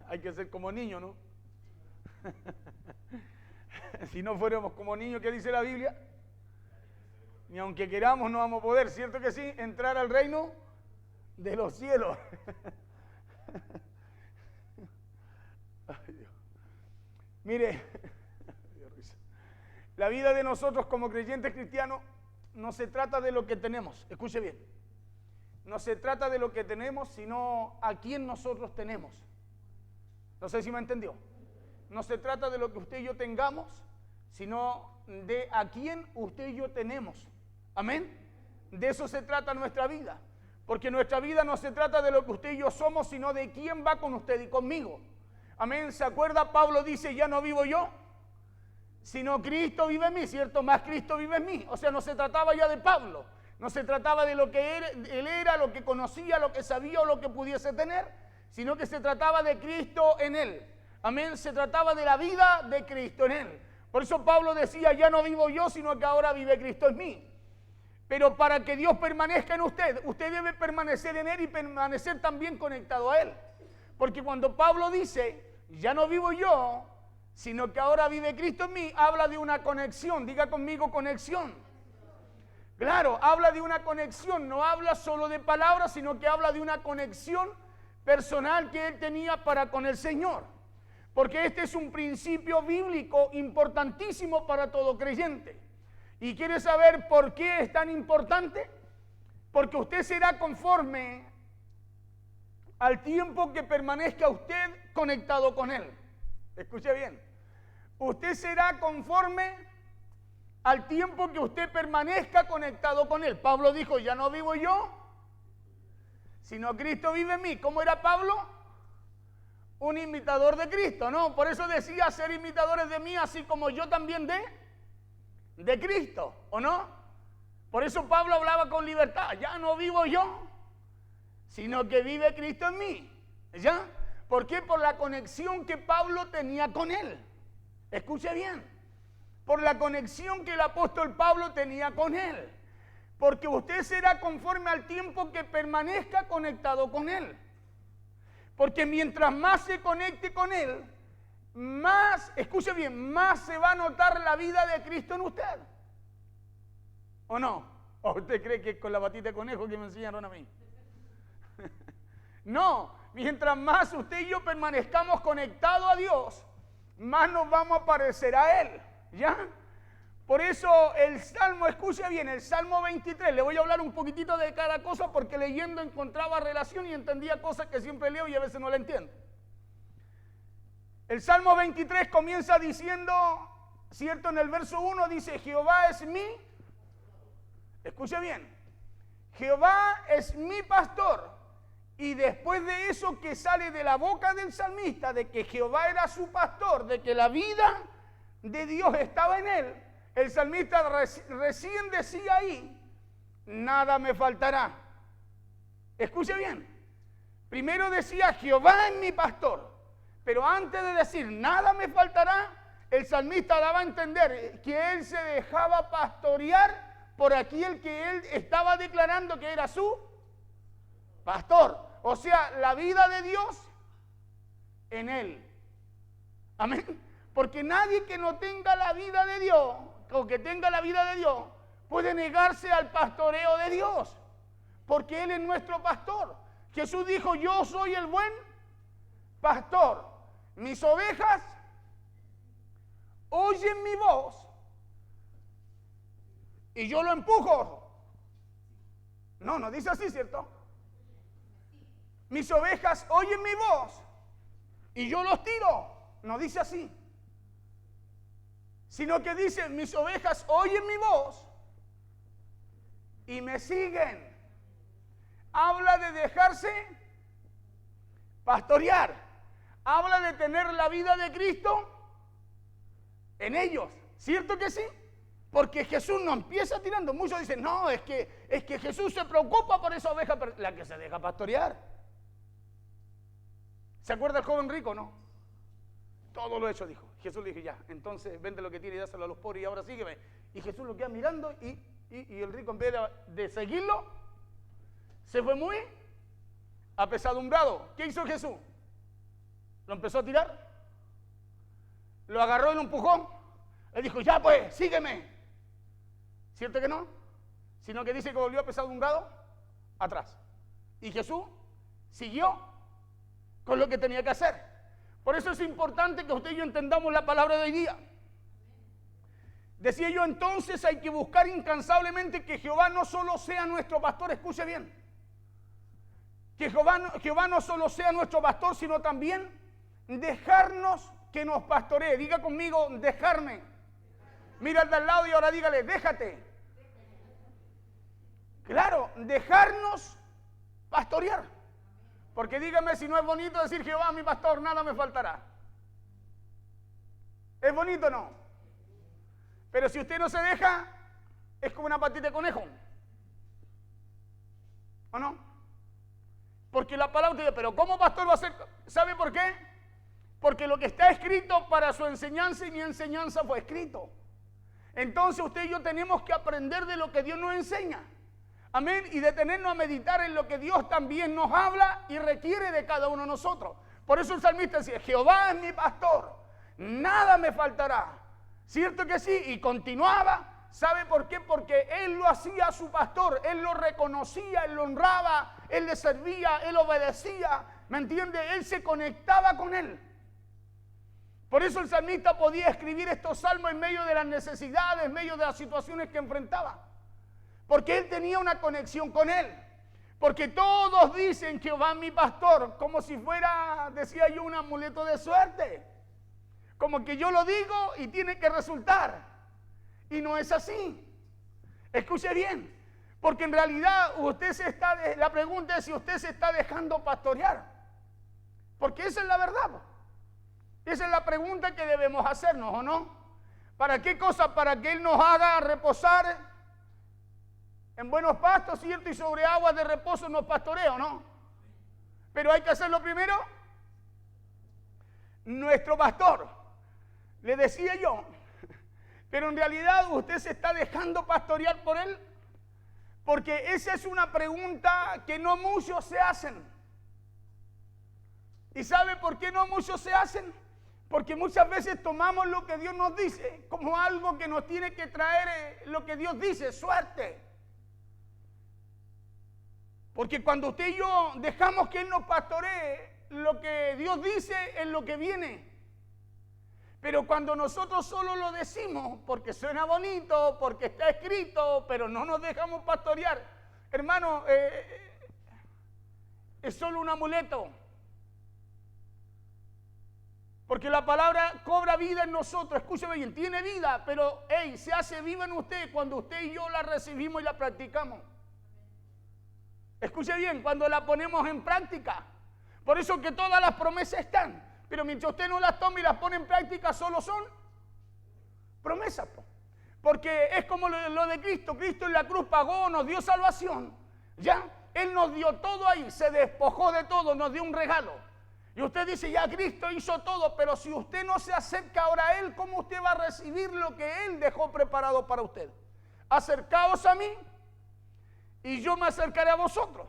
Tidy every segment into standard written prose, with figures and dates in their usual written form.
Hay que ser como niño, ¿no? Si no fuéramos como niños, ¿qué dice la Biblia? Ni aunque queramos no vamos a poder, ¿cierto que sí? Entrar al reino de los cielos. Ay, Dios. Mire, la vida de nosotros como creyentes cristianos no se trata de lo que tenemos, escuche bien, no se trata de lo que tenemos, sino a quién nosotros tenemos. No sé si me entendió. No se trata de lo que usted y yo tengamos, sino de a quién usted y yo tenemos. Amén. De eso se trata nuestra vida. Porque nuestra vida no se trata de lo que usted y yo somos, sino de quién va con usted y conmigo. Amén. ¿Se acuerda? Pablo dice, ya no vivo yo, sino Cristo vive en mí, ¿cierto? Más Cristo vive en mí. O sea, no se trataba ya de Pablo. No se trataba de lo que él era, lo que conocía, lo que sabía o lo que pudiese tener, sino que se trataba de Cristo en él. Amén. Se trataba de la vida de Cristo en él. Por eso Pablo decía, ya no vivo yo, sino que ahora vive Cristo en mí. Pero para que Dios permanezca en usted, usted debe permanecer en él y permanecer también conectado a él. Porque cuando Pablo dice, ya no vivo yo, sino que ahora vive Cristo en mí, habla de una conexión. Diga conmigo, conexión. Claro, habla de una conexión, no habla solo de palabras, sino que habla de una conexión personal que él tenía para con el Señor. Porque este es un principio bíblico importantísimo para todo creyente. ¿Y quiere saber por qué es tan importante? Porque usted será conforme al tiempo que permanezca usted conectado con él. Escuche bien. Usted será conforme al tiempo que usted permanezca conectado con él. Pablo dijo, ya no vivo yo, sino Cristo vive en mí. ¿Cómo era Pablo? Un imitador de Cristo, ¿no? Por eso decía, ser imitadores de mí, así como yo también de Cristo, ¿o no? Por eso Pablo hablaba con libertad. Ya no vivo yo, sino que vive Cristo en mí. ¿Ya? ¿Por qué? Por la conexión que Pablo tenía con él. Escuche bien. Por la conexión que el apóstol Pablo tenía con él. Porque usted será conforme al tiempo que permanezca conectado con él. Porque mientras más se conecte con él, más, escuche bien, más se va a notar la vida de Cristo en usted. ¿O no? ¿O usted cree que es con la patita de conejo que me enseñaron a mí? No, mientras más usted y yo permanezcamos conectados a Dios, más nos vamos a parecer a Él. ¿Ya? Por eso el Salmo, escuche bien, el Salmo 23, le voy a hablar un poquitito de cada cosa porque leyendo encontraba relación y entendía cosas que siempre leo y a veces no la entiendo. El Salmo 23 comienza diciendo, ¿cierto? En el verso 1 dice, Jehová es mi, escuche bien, Jehová es mi pastor. Y después de eso que sale de la boca del salmista, de que Jehová era su pastor, de que la vida de Dios estaba en él, el salmista recién decía ahí, nada me faltará. Escuche bien, primero decía, Jehová es mi pastor, pero antes de decir, nada me faltará, el salmista daba a entender que él se dejaba pastorear por aquel que él estaba declarando que era su pastor. O sea, la vida de Dios en él. Amén. Porque nadie que no tenga la vida de Dios, o que tenga la vida de Dios, puede negarse al pastoreo de Dios. Porque Él es nuestro pastor. Jesús dijo, yo soy el buen pastor. Mis ovejas oyen mi voz y yo lo empujo. No, no dice así, ¿cierto? Mis ovejas oyen mi voz y yo los tiro. No dice así. Sino que dice, mis ovejas oyen mi voz y me siguen. Habla de dejarse pastorear. Habla de tener la vida de Cristo en ellos. ¿Cierto que sí? Porque Jesús no empieza tirando. Muchos dicen, no, es que Jesús se preocupa por esa oveja, la que se deja pastorear. ¿Se acuerda el joven rico, no? Todo lo hecho, dijo. Jesús le dijo, ya, entonces vende lo que tiene y dáselo a los pobres y ahora sígueme. Y Jesús lo queda mirando y el rico en vez de seguirlo, se fue muy apesadumbrado. ¿Qué hizo Jesús? Lo empezó a tirar, lo agarró y lo empujó. Le dijo, ya pues, sígueme. ¿Cierto que no? Sino que dice que volvió a pesar un grado atrás. Y Jesús siguió con lo que tenía que hacer. Por eso es importante que usted y yo entendamos la palabra de hoy día. Decía yo, entonces hay que buscar incansablemente que Jehová no solo sea nuestro pastor, escuche bien. Que Jehová no solo sea nuestro pastor, sino también dejarnos que nos pastoree. Diga conmigo, dejarme. Mira al de al lado y ahora dígale, déjate. Claro, dejarnos pastorear. Porque dígame si no es bonito decir Jehová mi pastor, nada me faltará. ¿Es bonito o no? Pero si usted no se deja, es como una patita de conejo. ¿O no? Porque la palabra te dice, pero ¿cómo pastor va a ser? ¿Sabe por qué? Porque lo que está escrito para su enseñanza y mi enseñanza fue escrito. Entonces usted y yo tenemos que aprender de lo que Dios nos enseña. Amén. Y detenernos a meditar en lo que Dios también nos habla y requiere de cada uno de nosotros. Por eso el salmista decía, Jehová es mi pastor, nada me faltará. ¿Cierto que sí? Y continuaba. ¿Sabe por qué? Porque él lo hacía a su pastor, él lo reconocía, él lo honraba, él le servía, él obedecía. ¿Me entiende? Él se conectaba con él. Por eso el salmista podía escribir estos salmos en medio de las necesidades, en medio de las situaciones que enfrentaba. Porque él tenía una conexión con él. Porque todos dicen Jehová mi pastor, como si fuera, decía yo, un amuleto de suerte. Como que yo lo digo y tiene que resultar. Y no es así. Escuche bien. Porque en realidad la pregunta es si usted se está dejando pastorear. Porque esa es la verdad. Esa es la pregunta que debemos hacernos, ¿o no? ¿Para qué cosa? Para que Él nos haga reposar en buenos pastos, ¿cierto? Y sobre aguas de reposo nos pastorea, ¿o no? Pero hay que hacerlo primero. Nuestro pastor, le decía yo, pero en realidad usted se está dejando pastorear por Él, porque esa es una pregunta que no muchos se hacen. ¿Y sabe por qué no muchos se hacen? Porque muchas veces tomamos lo que Dios nos dice como algo que nos tiene que traer lo que Dios dice, suerte. Porque cuando usted y yo dejamos que Él nos pastoree, lo que Dios dice es lo que viene. Pero cuando nosotros solo lo decimos porque suena bonito, porque está escrito, pero no nos dejamos pastorear, hermano, es solo un amuleto. Porque la palabra cobra vida en nosotros, escúcheme bien, tiene vida, pero se hace viva en usted cuando usted y yo la recibimos y la practicamos. Escuche bien, cuando la ponemos en práctica. Por eso que todas las promesas están, pero mientras usted no las toma y las pone en práctica, solo son promesas. Porque es como lo de Cristo. Cristo en la cruz pagó, nos dio salvación. Ya, Él nos dio todo ahí, se despojó de todo, nos dio un regalo. Y usted dice, ya Cristo hizo todo, pero si usted no se acerca ahora a Él, ¿cómo usted va a recibir lo que Él dejó preparado para usted? Acercaos a mí y yo me acercaré a vosotros.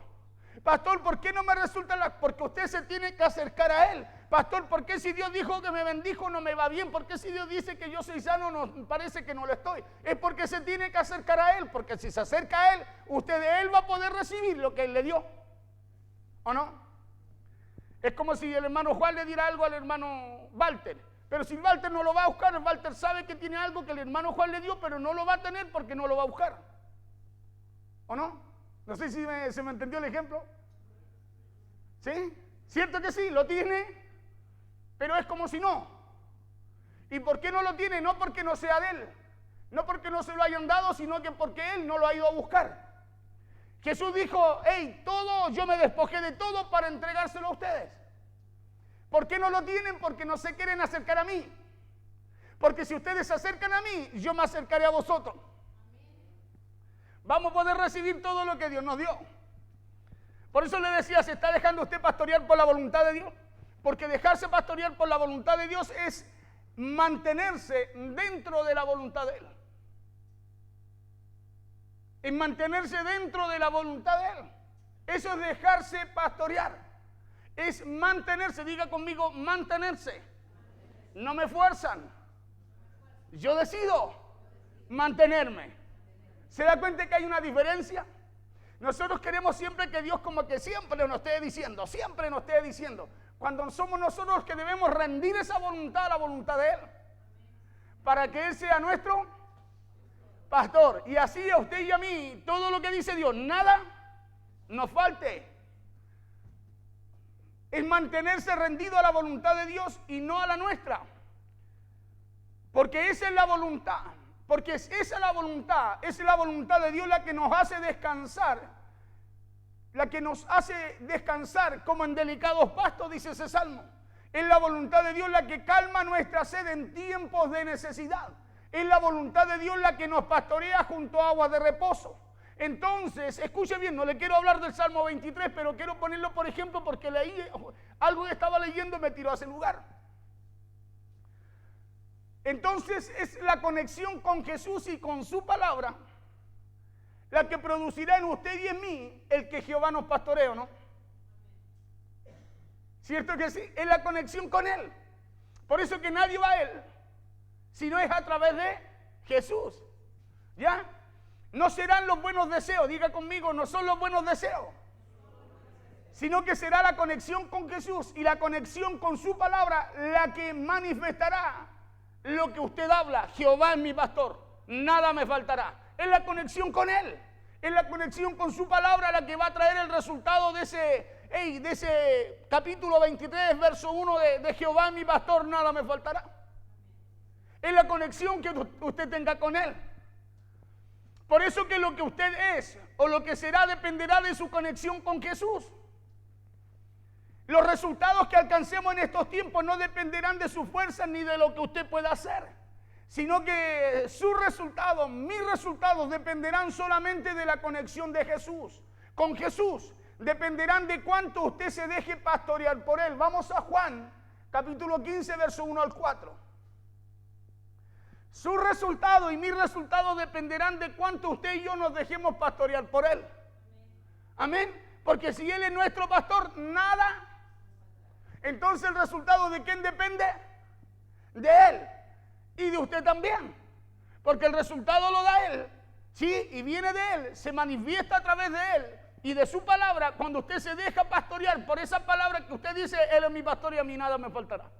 Pastor, ¿por qué no me resulta? Porque usted se tiene que acercar a Él. Pastor, ¿por qué si Dios dijo que me bendijo no me va bien? ¿Por qué si Dios dice que yo soy sano no parece que no lo estoy? Es porque se tiene que acercar a Él, porque si se acerca a Él, usted de Él va a poder recibir lo que Él le dio. ¿O no? Es como si el hermano Juan le diera algo al hermano Walter. Pero si Walter no lo va a buscar, Walter sabe que tiene algo que el hermano Juan le dio, pero no lo va a tener porque no lo va a buscar. ¿O no? No sé si se me entendió el ejemplo. ¿Sí? ¿Cierto que sí? Lo tiene, pero es como si no. ¿Y por qué no lo tiene? No porque no sea de él. No porque no se lo hayan dado, sino que porque él no lo ha ido a buscar. Jesús dijo, todo, yo me despojé de todo para entregárselo a ustedes. ¿Por qué no lo tienen? Porque no se quieren acercar a mí. Porque si ustedes se acercan a mí, yo me acercaré a vosotros. Vamos a poder recibir todo lo que Dios nos dio. Por eso le decía, ¿se está dejando usted pastorear por la voluntad de Dios? Porque dejarse pastorear por la voluntad de Dios es mantenerse dentro de la voluntad de Él. En mantenerse dentro de la voluntad de Él. Eso es dejarse pastorear. es mantenerse. Diga conmigo, mantenerse. No me fuerzan. Yo decido mantenerme. ¿Se da cuenta que hay una diferencia? Nosotros queremos siempre que Dios como que siempre nos esté diciendo, siempre nos esté diciendo. Cuando somos nosotros los que debemos rendir esa voluntad a la voluntad de Él. Para que Él sea nuestro pastor. Y así a usted y a mí, todo lo que dice Dios, nada nos falte. Es mantenerse rendido a la voluntad de Dios y no a la nuestra. Porque esa es la voluntad. Porque esa es la voluntad de Dios la que nos hace descansar. La que nos hace descansar como en delicados pastos, dice ese salmo. Es la voluntad de Dios la que calma nuestra sed en tiempos de necesidad. Es la voluntad de Dios la que nos pastorea junto a aguas de reposo. Entonces, escuche bien, no le quiero hablar del Salmo 23, pero quiero ponerlo por ejemplo porque leí algo que estaba leyendo y me tiró a ese lugar. Entonces, es la conexión con Jesús y con su palabra la que producirá en usted y en mí el que Jehová nos pastoree, ¿no? ¿Cierto que sí? Es la conexión con Él. Por eso que nadie va a Él, sino es a través de Jesús. ¿Ya? No serán los buenos deseos, diga conmigo, no son los buenos deseos, sino que será la conexión con Jesús y la conexión con su palabra la que manifestará lo que usted habla. Jehová es mi pastor, nada me faltará. Es la conexión con Él, es la conexión con su palabra la que va a traer el resultado de ese capítulo 23, verso 1 de Jehová es mi pastor, nada me faltará. Es la conexión que usted tenga con Él. Por eso que lo que usted es o lo que será dependerá de su conexión con Jesús. Los resultados que alcancemos en estos tiempos no dependerán de su fuerza ni de lo que usted pueda hacer, sino que sus resultados, mis resultados, dependerán solamente de la conexión de Jesús. Con Jesús dependerán de cuánto usted se deje pastorear por Él. Vamos a Juan, capítulo 15, verso 1 al 4. Sus resultados y mis resultados dependerán de cuánto usted y yo nos dejemos pastorear por Él. Amén. Porque si Él es nuestro pastor, nada. Entonces el resultado ¿de quién depende? De Él. Y de usted también. Porque el resultado lo da Él. Sí, y viene de Él. Se manifiesta a través de Él. Y de su palabra, cuando usted se deja pastorear por esa palabra que usted dice, Él es mi pastor y a mí nada me faltará.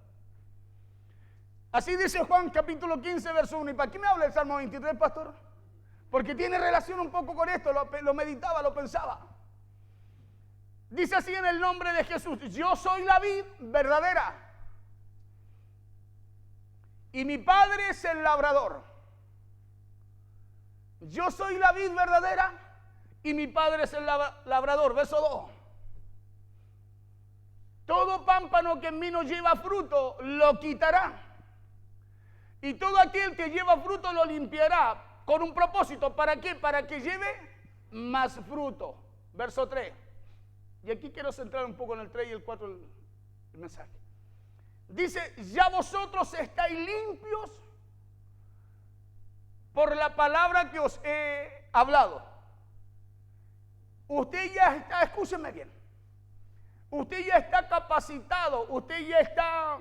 Así dice Juan capítulo 15, verso 1. ¿Y para qué me habla el Salmo 23, pastor? Porque tiene relación un poco con esto, lo meditaba, lo pensaba. Dice así en el nombre de Jesús, yo soy la vid verdadera y mi Padre es el labrador. Yo soy la vid verdadera y mi Padre es el labrador. Verso 2. Todo pámpano que en mí no lleva fruto, lo quitará. Y todo aquel que lleva fruto lo limpiará con un propósito. ¿Para qué? Para que lleve más fruto. Verso 3. Y aquí quiero centrar un poco en el 3 y el 4 el mensaje. Dice, ya vosotros estáis limpios por la palabra que os he hablado. Usted ya está, escúcheme bien, usted ya está capacitado, usted ya está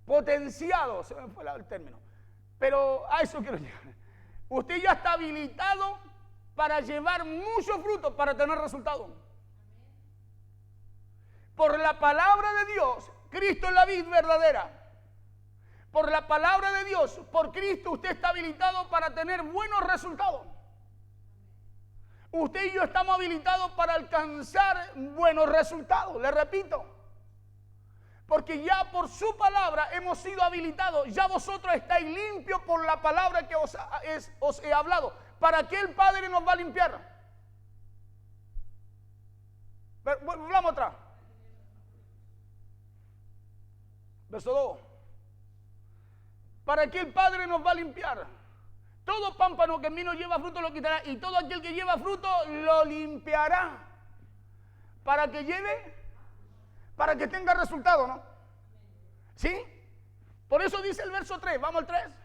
potenciado, se me fue el término, pero a eso quiero llegar. Usted ya está habilitado para llevar mucho fruto, para tener resultados. Por la palabra de Dios, Cristo es la vid verdadera. Por la palabra de Dios, por Cristo, usted está habilitado para tener buenos resultados. Usted y yo estamos habilitados para alcanzar buenos resultados, le repito. Porque ya por su palabra hemos sido habilitados. Ya vosotros estáis limpios por la palabra que os he hablado. ¿Para qué el Padre nos va a limpiar? Volvamos atrás. Verso 2. ¿Para qué el Padre nos va a limpiar? Todo pámpano que en mí no lleva fruto lo quitará, y todo aquel que lleva fruto lo limpiará. ¿Para que lleve? Para que tenga resultado, ¿no? ¿Sí? Por eso dice el verso 3, vamos al 3.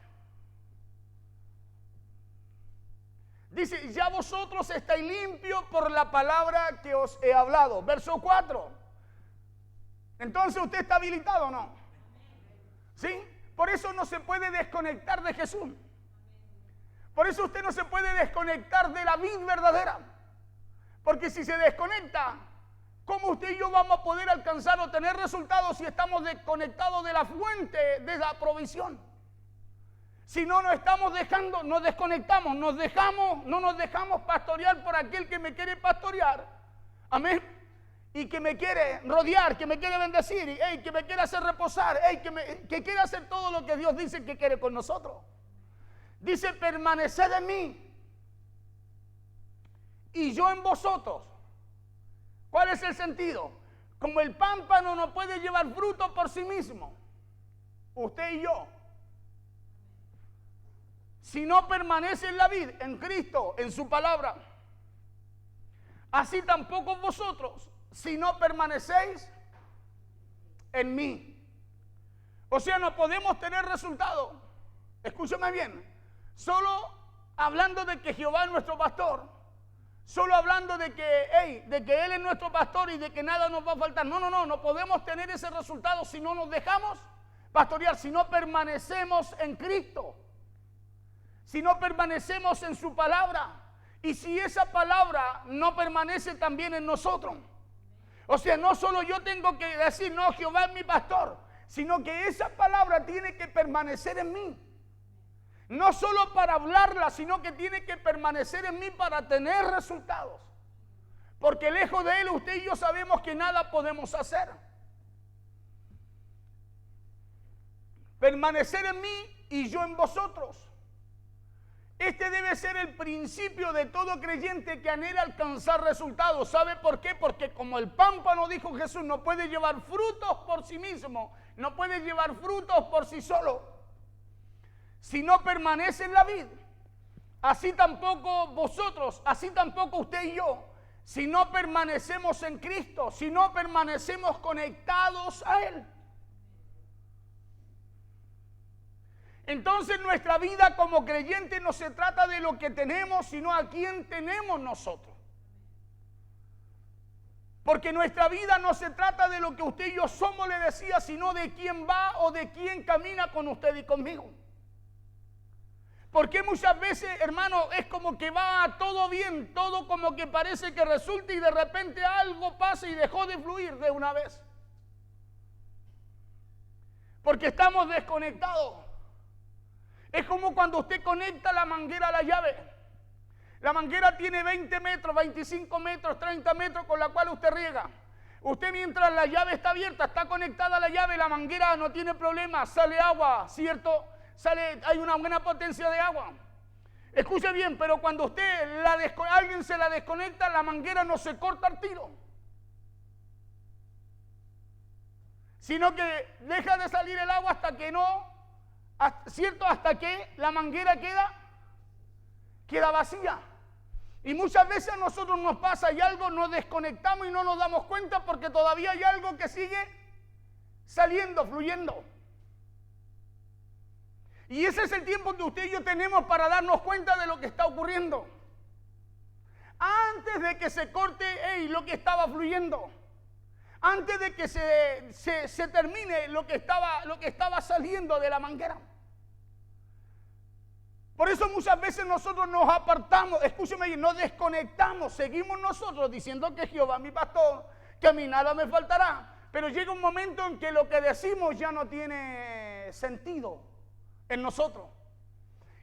Dice, ya vosotros estáis limpios por la palabra que os he hablado. Verso 4. Entonces, ¿usted está habilitado o no? ¿Sí? Por eso no se puede desconectar de Jesús. Por eso usted no se puede desconectar de la vid verdadera. Porque si se desconecta, ¿cómo usted y yo vamos a poder alcanzar o tener resultados si estamos desconectados de la fuente de la provisión? Si no nos estamos dejando, nos desconectamos, no nos dejamos pastorear por aquel que me quiere pastorear. Amén. Y que me quiere rodear, que me quiere bendecir, y que me quiere hacer reposar, que quiere hacer todo lo que Dios dice que quiere con nosotros. Dice, permaneced en mí y yo en vosotros. ¿Cuál es el sentido? Como el pámpano no puede llevar fruto por sí mismo, usted y yo, si no permanece en la vid, en Cristo, en su palabra, así tampoco vosotros, si no permanecéis en mí. O sea, no podemos tener resultado, escúchame bien, solo hablando de que Jehová es nuestro pastor, solo hablando de que Él es nuestro pastor y de que nada nos va a faltar. No podemos tener ese resultado si no nos dejamos pastorear, si no permanecemos en Cristo, si no permanecemos en su palabra, y si esa palabra no permanece también en nosotros. O sea, no solo yo tengo que decir, no, Jehová es mi pastor, sino que esa palabra tiene que permanecer en mí. No solo para hablarla, sino que tiene que permanecer en mí para tener resultados. Porque lejos de Él, usted y yo sabemos que nada podemos hacer. Permanecer en mí y yo en vosotros. Este debe ser el principio de todo creyente que anhela alcanzar resultados. ¿Sabe por qué? Porque como el pámpano, dijo Jesús, no puede llevar frutos por sí mismo, no puede llevar frutos por sí solo. Si no permanece en la vid, así tampoco vosotros, así tampoco usted y yo, si no permanecemos en Cristo, si no permanecemos conectados a Él. Entonces nuestra vida como creyente no se trata de lo que tenemos, sino a quién tenemos nosotros. Porque nuestra vida no se trata de lo que usted y yo somos, le decía, sino de quién va o de quién camina con usted y conmigo. Porque muchas veces, hermano, es como que va todo bien, todo como que parece que resulta y de repente algo pasa y dejó de fluir de una vez. Porque estamos desconectados. Es como cuando usted conecta la manguera a la llave. La manguera tiene 20 metros, 25 metros, 30 metros con la cual usted riega. Usted mientras la llave está abierta, está conectada a la llave, la manguera no tiene problema, sale agua, ¿cierto? Hay una buena potencia de agua. Escuche bien, pero cuando usted alguien se la desconecta, la manguera no se corta al tiro, sino que deja de salir el agua hasta que ¿cierto? Hasta que la manguera queda vacía. Y muchas veces a nosotros nos pasa y algo, nos desconectamos y no nos damos cuenta porque todavía hay algo que sigue saliendo, fluyendo. Y ese es el tiempo que usted y yo tenemos para darnos cuenta de lo que está ocurriendo. Antes de que se corte lo que estaba fluyendo. Antes de que se termine lo que estaba saliendo de la manguera. Por eso muchas veces nosotros nos apartamos, escúcheme, nos desconectamos, seguimos nosotros diciendo que Jehová es mi pastor, que a mí nada me faltará. Pero llega un momento en que lo que decimos ya no tiene sentido en nosotros.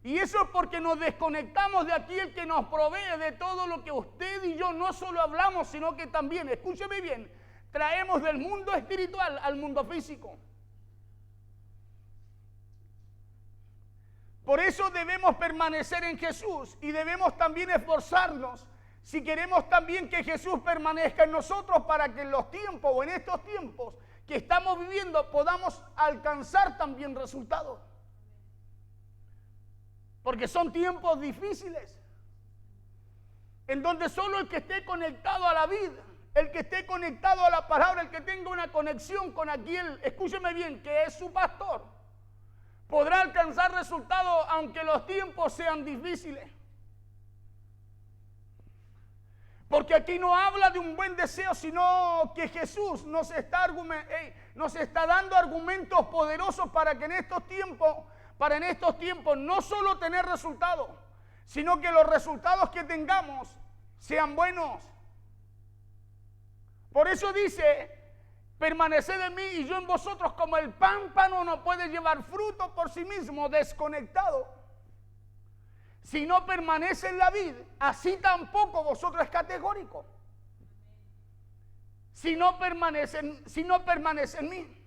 Y eso es porque nos desconectamos de aquel que nos provee de todo lo que usted y yo no solo hablamos, sino que también, escúcheme bien, traemos del mundo espiritual al mundo físico. Por eso debemos permanecer en Jesús y debemos también esforzarnos si queremos también que Jesús permanezca en nosotros para que en los tiempos o en estos tiempos que estamos viviendo podamos alcanzar también resultados. Porque son tiempos difíciles en donde solo el que esté conectado a la vida, el que esté conectado a la palabra, el que tenga una conexión con aquel, escúcheme bien, que es su pastor, podrá alcanzar resultados aunque los tiempos sean difíciles. Porque aquí no habla de un buen deseo, sino que Jesús nos está dando argumentos poderosos para que en estos tiempos no solo tener resultados, sino que los resultados que tengamos sean buenos. Por eso dice, permaneced en mí y yo en vosotros, como el pámpano no puede llevar fruto por sí mismo desconectado. Si no permanece en la vid, así tampoco vosotros, es categórico. Si no permanece en mí.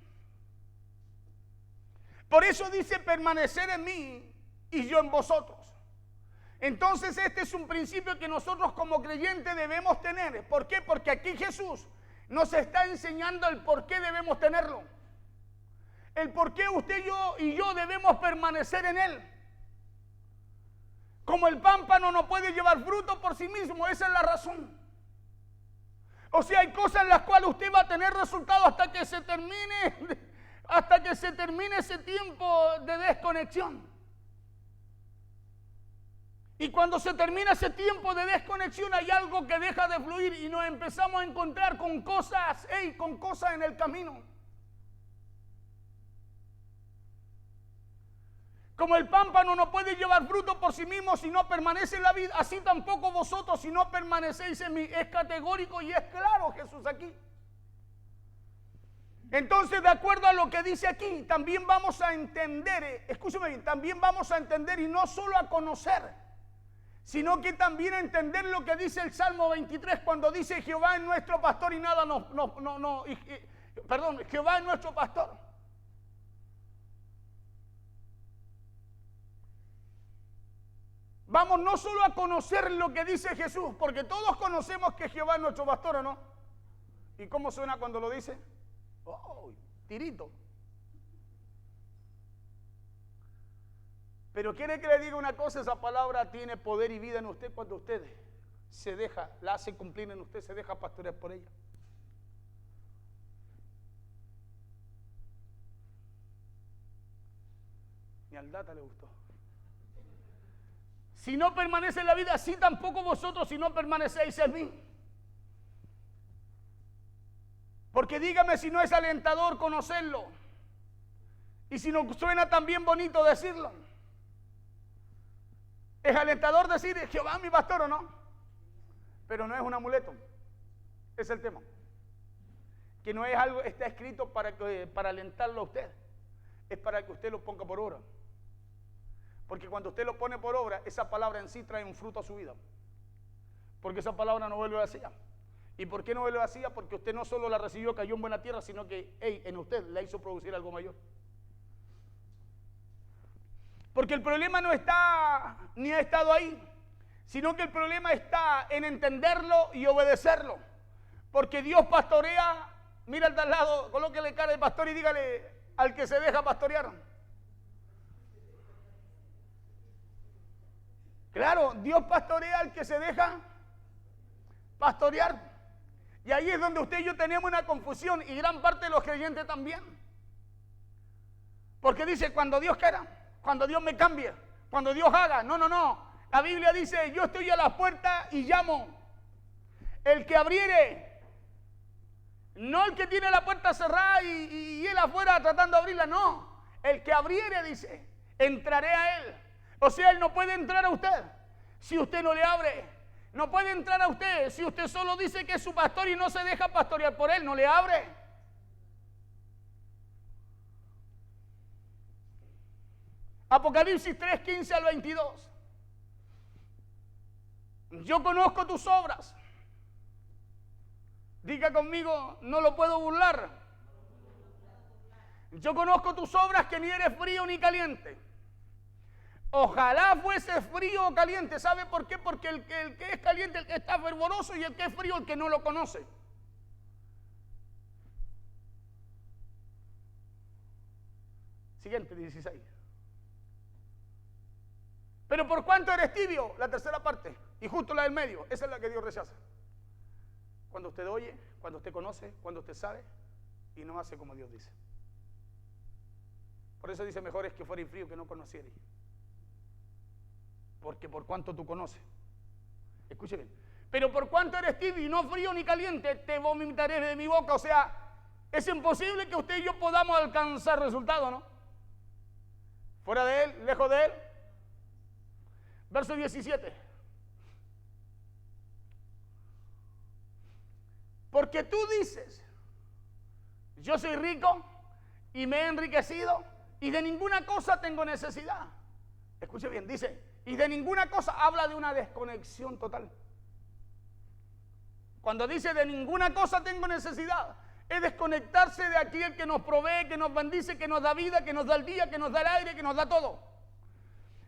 Por eso dice permanecer en mí y yo en vosotros. Entonces este es un principio que nosotros como creyentes debemos tener. ¿Por qué? Porque aquí Jesús nos está enseñando el por qué debemos tenerlo. El por qué usted y yo debemos permanecer en Él. Como el pámpano no puede llevar fruto por sí mismo, esa es la razón. O sea, hay cosas en las cuales usted va a tener resultados hasta que se termine ese tiempo de desconexión. Y cuando se termina ese tiempo de desconexión hay algo que deja de fluir y nos empezamos a encontrar con cosas en el camino. Como el pámpano no puede llevar fruto por sí mismo si no permanece en la vid, así tampoco vosotros si no permanecéis en mí. Es categórico y es claro Jesús aquí. Entonces, de acuerdo a lo que dice aquí, también vamos a entender, escúcheme bien, también vamos a entender y no solo a conocer, sino que también a entender lo que dice el Salmo 23 cuando dice Jehová es nuestro pastor y nada Jehová es nuestro pastor. Vamos no solo a conocer lo que dice Jesús, porque todos conocemos que Jehová es nuestro pastor, ¿o no? ¿Y cómo suena cuando lo dice? ¡Oh, tirito! Pero quiere que le diga una cosa, esa palabra tiene poder y vida en usted cuando usted la hace cumplir en usted, se deja pastorear por ella. Ni al data le gustó. Si no permanece en la vida, así tampoco vosotros si no permanecéis en mí. Porque dígame si no es alentador conocerlo. Y si no suena tan bien bonito decirlo. Es alentador decir Jehová es mi pastor, ¿o no? Pero no es un amuleto. Es el tema. Que no es algo, está escrito para alentarlo a usted. Es para que usted lo ponga por obra. Porque cuando usted lo pone por obra, esa palabra en sí trae un fruto a su vida. Porque esa palabra no vuelve vacía. ¿Y por qué no vuelve vacía? Porque usted no solo la recibió, cayó en buena tierra, sino que en usted la hizo producir algo mayor. Porque el problema no está, ni ha estado ahí, sino que el problema está en entenderlo y obedecerlo. Porque Dios pastorea, mira al de al lado, colóquele cara de pastor y dígale al que se deja pastorear. Claro, Dios pastorea al que se deja pastorear. Y ahí es donde usted y yo tenemos una confusión y gran parte de los creyentes también. Porque dice, cuando Dios quiera, cuando Dios me cambie, cuando Dios haga. No. La Biblia dice, yo estoy a la puerta y llamo. El que abriere, no el que tiene la puerta cerrada y él afuera tratando de abrirla, no. El que abriere, dice, entraré a él. O sea, él no puede entrar a usted si usted no le abre. No puede entrar a usted si usted solo dice que es su pastor y no se deja pastorear por él, no le abre. Apocalipsis 3, 15 al 22. Yo conozco tus obras. Diga conmigo, no lo puedo burlar. Yo conozco tus obras, que ni eres frío ni caliente. Ojalá fuese frío o caliente. ¿Sabe por qué? Porque el que es caliente, el que está fervoroso, y el que es frío, el que no lo conoce. Siguiente, 16. Pero por cuánto eres tibio, la tercera parte, y justo la del medio, esa es la que Dios rechaza. Cuando usted oye, cuando usted conoce, cuando usted sabe, y no hace como Dios dice. Por eso dice, mejor es que fuera frío que no conocierais. Porque por cuanto tú conoces, escuche bien, Pero por cuanto eres tibio y no frío ni caliente, te vomitaré de mi boca. O sea, es imposible que usted y yo podamos alcanzar resultado, ¿no? Fuera de Él, lejos de Él. Verso 17. Porque tú dices, yo soy rico y me he enriquecido y de ninguna cosa tengo necesidad. Escuche bien, dice, y de ninguna cosa, habla de una desconexión total. Cuando dice de ninguna cosa tengo necesidad, es desconectarse de aquel que nos provee, que nos bendice, que nos da vida, que nos da el día, que nos da el aire, que nos da todo.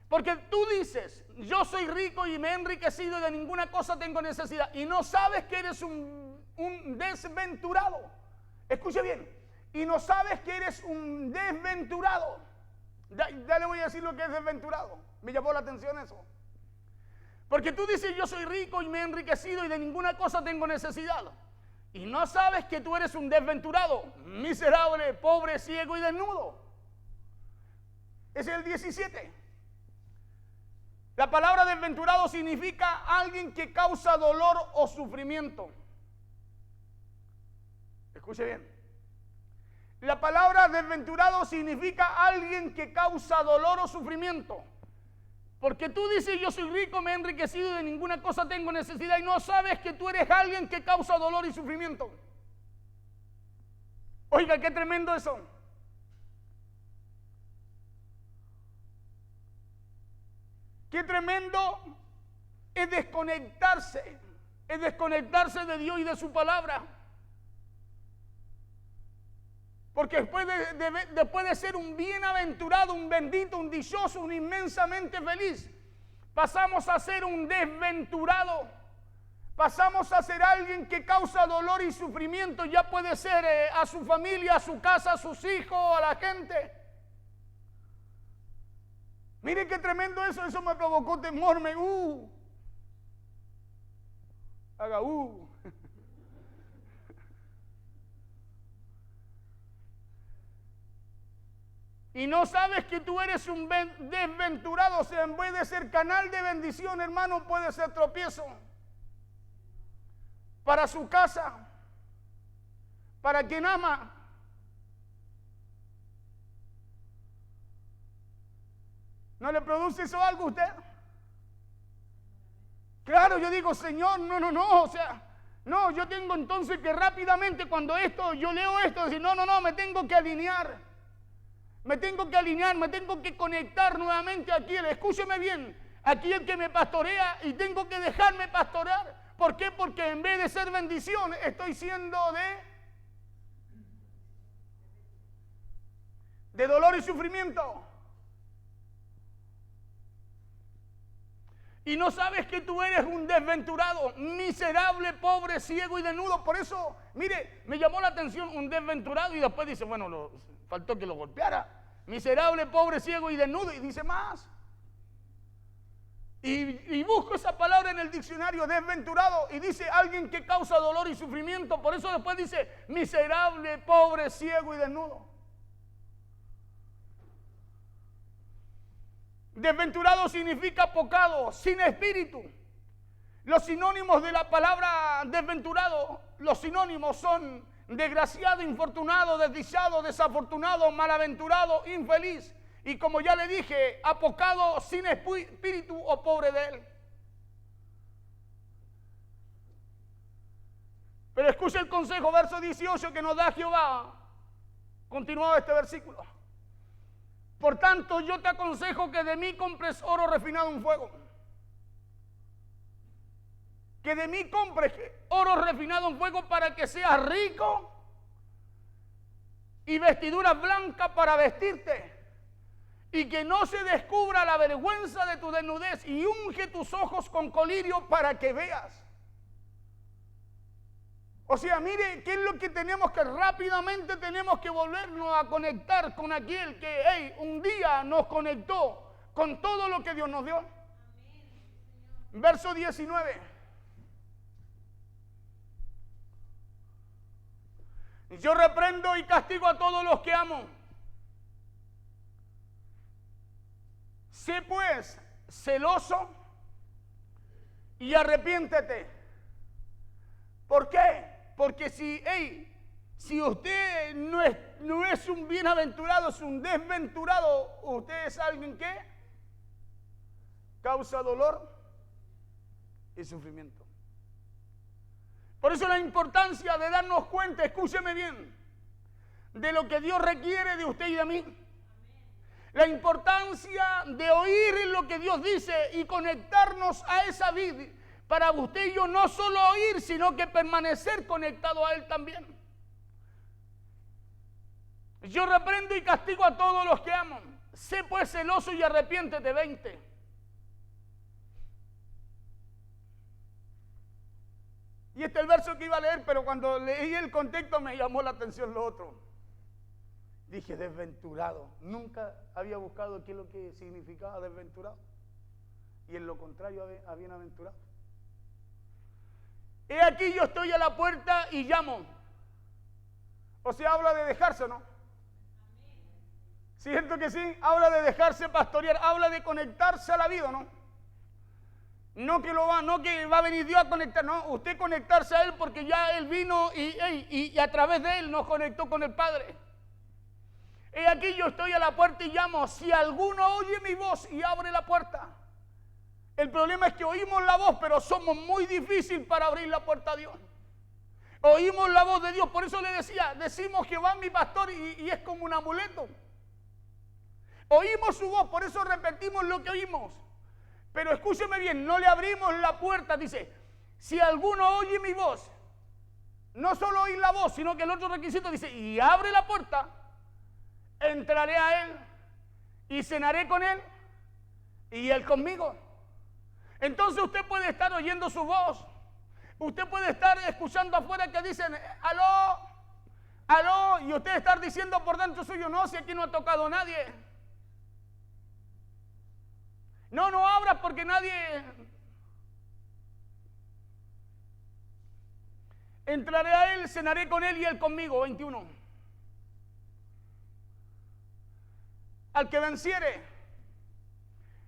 Porque tú dices, yo soy rico y me he enriquecido y de ninguna cosa tengo necesidad. Y no sabes que eres un desventurado. Escuche bien. Y no sabes que eres un desventurado. Ya le voy a decir lo que es desventurado. Me llamó la atención eso. Porque tú dices, yo soy rico y me he enriquecido y de ninguna cosa tengo necesidad. Y no sabes que tú eres un desventurado, miserable, pobre, ciego y desnudo. Ese es el 17. La palabra desventurado significa alguien que causa dolor o sufrimiento. Escuche bien. La palabra desventurado significa alguien que causa dolor o sufrimiento. Porque tú dices, yo soy rico, me he enriquecido y de ninguna cosa tengo necesidad, y no sabes que tú eres alguien que causa dolor y sufrimiento. Oiga, qué tremendo eso. Qué tremendo es desconectarse de Dios y de su palabra. Porque después de ser un bienaventurado, un bendito, un dichoso, un inmensamente feliz, pasamos a ser un desventurado. Pasamos a ser alguien que causa dolor y sufrimiento. Ya puede ser a su familia, a su casa, a sus hijos, a la gente. Mire qué tremendo eso me provocó temor. Haga Y no sabes que tú eres un desventurado. O sea, en vez de ser canal de bendición, hermano, puede ser tropiezo. Para su casa, para quien ama. ¿No le produce eso algo a usted? Claro, yo digo, Señor, no, o sea, no, yo tengo entonces que rápidamente cuando yo leo esto, decir, no, me tengo que alinear. Me tengo que conectar nuevamente aquí. Escúcheme bien, aquí el que me pastorea y tengo que dejarme pastorear. ¿Por qué? Porque en vez de ser bendición, estoy siendo de dolor y sufrimiento. Y no sabes que tú eres un desventurado, miserable, pobre, ciego y desnudo. Por eso, mire, me llamó la atención un desventurado y después dice, bueno, faltó que lo golpeara. Miserable, pobre, ciego y desnudo. Y dice más. Y busco esa palabra en el diccionario, desventurado, y dice alguien que causa dolor y sufrimiento. Por eso después dice miserable, pobre, ciego y desnudo. Desventurado significa apocado, sin espíritu. Los sinónimos de la palabra desventurado, los sinónimos son desgraciado, infortunado, desdichado, desafortunado, malaventurado, infeliz. Y como ya le dije, apocado, sin espíritu o pobre de él. Pero escuche el consejo, verso 18 que nos da Jehová. Continuado este versículo. Por tanto, yo te aconsejo que de mí compres oro refinado en fuego. Que de mí compres oro refinado en fuego para que seas rico y vestiduras blancas para vestirte. Y que no se descubra la vergüenza de tu desnudez, y unge tus ojos con colirio para que veas. O sea, mire, ¿qué es lo que tenemos que rápidamente tenemos que volvernos a conectar con aquel que un día nos conectó con todo lo que Dios nos dio? Verso 19. Yo reprendo y castigo a todos los que amo. Sé pues celoso y arrepiéntete. ¿Por qué? Porque si usted no es un bienaventurado, es un desventurado, usted es alguien que causa dolor y sufrimiento. Por eso la importancia de darnos cuenta, escúcheme bien, de lo que Dios requiere de usted y de mí. La importancia de oír lo que Dios dice y conectarnos a esa vida. Para usted y yo no solo oír, sino que permanecer conectado a Él también. Yo reprendo y castigo a todos los que amo. Sé pues celoso y arrepiéntete. 20. Y este es el verso que iba a leer, pero cuando leí el contexto me llamó la atención lo otro. Dije, desventurado. Nunca había buscado qué es lo que significaba desventurado. Y en lo contrario a bienaventurado. He aquí yo estoy a la puerta y llamo. O sea, habla de dejarse, ¿no? Siento que sí, habla de dejarse pastorear, habla de conectarse a la vida, ¿no? No que va a venir Dios a conectar, no, usted conectarse a Él porque ya Él vino y a través de Él nos conectó con el Padre. He aquí yo estoy a la puerta y llamo, si alguno oye mi voz y abre la puerta. El problema es que oímos la voz, pero somos muy difíciles para abrir la puerta a Dios. Oímos la voz de Dios, por eso le decía, decimos Jehová mi pastor y es como un amuleto. Oímos su voz, por eso repetimos lo que oímos. Pero escúcheme bien, no le abrimos la puerta, dice, si alguno oye mi voz, no solo oír la voz, sino que el otro requisito dice, y abre la puerta, entraré a Él y cenaré con Él y Él conmigo. Entonces usted puede estar oyendo su voz, usted puede estar escuchando afuera que dicen, aló, aló, y usted estar diciendo por dentro suyo, no, si aquí no ha tocado nadie. No abras porque nadie. Entraré a Él, cenaré con Él y Él conmigo. 21. Al que venciere,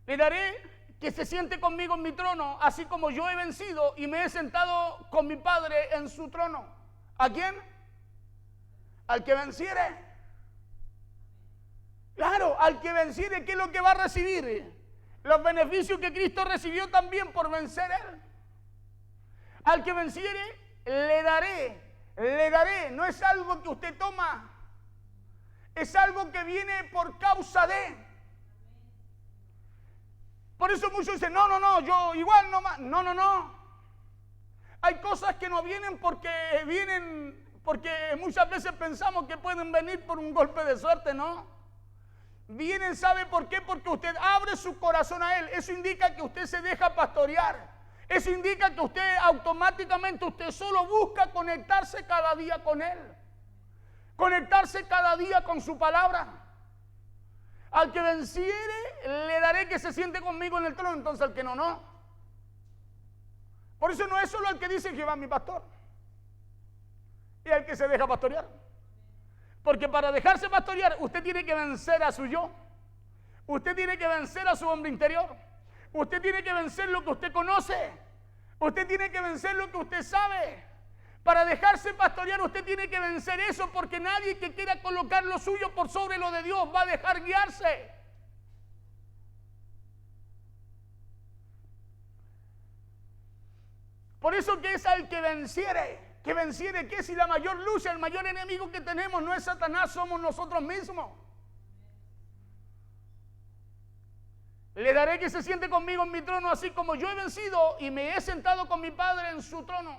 le daré que se siente conmigo en mi trono, así como yo he vencido y me he sentado con mi Padre en su trono. ¿A quién? Al que venciere. Claro, al que venciere, ¿qué es lo que va a recibir? Los beneficios que Cristo recibió también por vencer Él. Al que venciere, le daré. No es algo que usted toma, es algo que viene por causa de. Por eso muchos dicen, no, yo igual no más. No. Hay cosas que no vienen porque muchas veces pensamos que pueden venir por un golpe de suerte, ¿no? Vienen, ¿sabe por qué? Porque usted abre su corazón a Él. Eso indica que usted se deja pastorear. Eso indica que usted automáticamente, usted solo busca conectarse cada día con Él. Conectarse cada día con su palabra. Al que venciere, le daré que se siente conmigo en el trono. Entonces al que no. Por eso no es solo al que dice Jehová mi pastor. Y al que se deja pastorear. Porque para dejarse pastorear, usted tiene que vencer a su yo. Usted tiene que vencer a su hombre interior. Usted tiene que vencer lo que usted conoce. Usted tiene que vencer lo que usted sabe. Para dejarse pastorear, usted tiene que vencer eso, porque nadie que quiera colocar lo suyo por sobre lo de Dios va a dejar guiarse. Por eso que es al que venciere. Que venciere, que si la mayor lucha, el mayor enemigo que tenemos no es Satanás, somos nosotros mismos. Le daré que se siente conmigo en mi trono, así como yo he vencido y me he sentado con mi Padre en su trono.